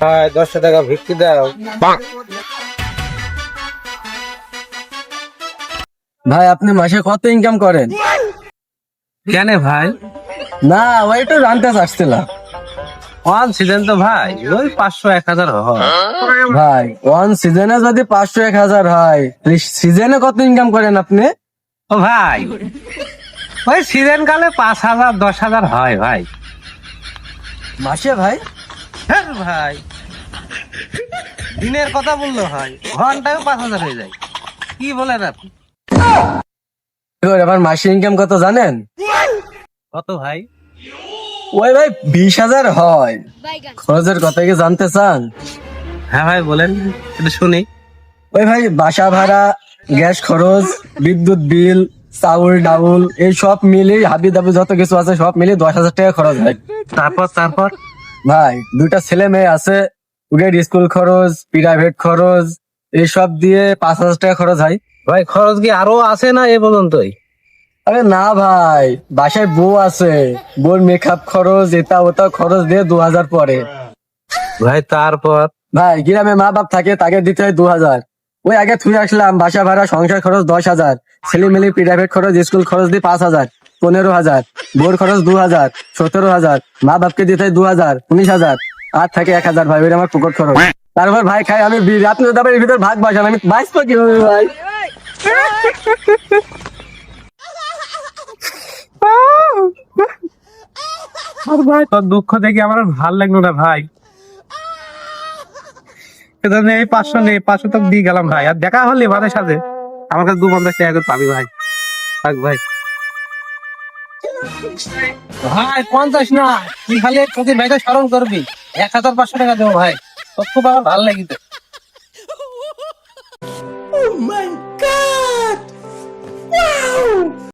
ভাই 10 টাকা ভিক্ষি দাও। ভাই আপনি মাসে কত ইনকাম করেন? কেন ভাই? না ওই একটু জানতে চাচ্ছিলাম। ওয়ান সিজন তো ভাই ওই 500-1000 হয়। ভাই ওয়ান সিজনে যদি 500-1000 হয়, সিজনে কত ইনকাম করেন আপনি? ও ভাই ওই সিজন কালে 5000-10,000 হয় ভাই। মাসে ভাই? হ্যাঁ ভাই, দিনের কথা বললো হয়, ঘন্টায় 5,000 হয়ে যায়। কি বলেন আপনি? এবার আমার মাসে ইনকাম কত জানেন? কত ভাই? ওই ভাই 20,000 হয়। খরচের কথা কি জানতে চান? হ্যাঁ ভাই বলেন, একটু শুনি। ওই ভাই বাসা ভাড়া, গ্যাস খরচ, বিদ্যুৎ বিল, চাউল ডাউল এই সব মিলে হাবি দাবি যত কিছু আছে সব মিলে 10,000 টাকা খরচ হয়। তারপর ভাই দুইটা ছেলে মেয়ে আছে, ওদের স্কুল খরচ, প্রাইভেট খরচ এইসব দিয়ে 5,000 টাকা খরচ হয়। ভাই খরচ কি আরো আছে না এ পর্যন্তই? আরে না ভাই, বাসায় বউ আছে, বউর মেকআপ খরচ এটা ওটা খরচ দিয়ে 2,000 পরে। ভাই তারপর? ভাই গ্রামে মা বাপ থাকে, তাকে দিতে হয় 2,000। ওই আগে থুই আসলাম, বাসা ভাড়া সংসার খরচ 10,000, ছেলে মেলে প্রাইভেট খরচ স্কুল খরচ দিয়ে 5,000, 15,000, বোর খরচ 2,000, 17,000, মা বাপকে দিতে হয় 2,000, 19,000, আর থাকে 1,000 ভাই, ওই আমার পুকুর খরচ। তারপর ভাই খাই আমি বিড়ি, আপনি তো তারপর এর ভিতর ভাগ বাসান, আমি বাঁচবো কিভাবে ভাই? আর ভাই তোর দুঃখ দেখে আমার আর ভাল লাগলো না ভাই। এজন্য এই 500 নেই, 500 তো দিয়ে গেলাম ভাই। আর দেখা হলে ভাইয়ের সাথে আমার কাছে 250 টাকা করে পাবি ভাই। থাক ভাই। ভাই 50 না, তুই খালি তোকে ভাইটা স্মরণ করবি। 1,500 টাকা দেবো ভাই, তোর খুব আমার ভালো লাগিতে।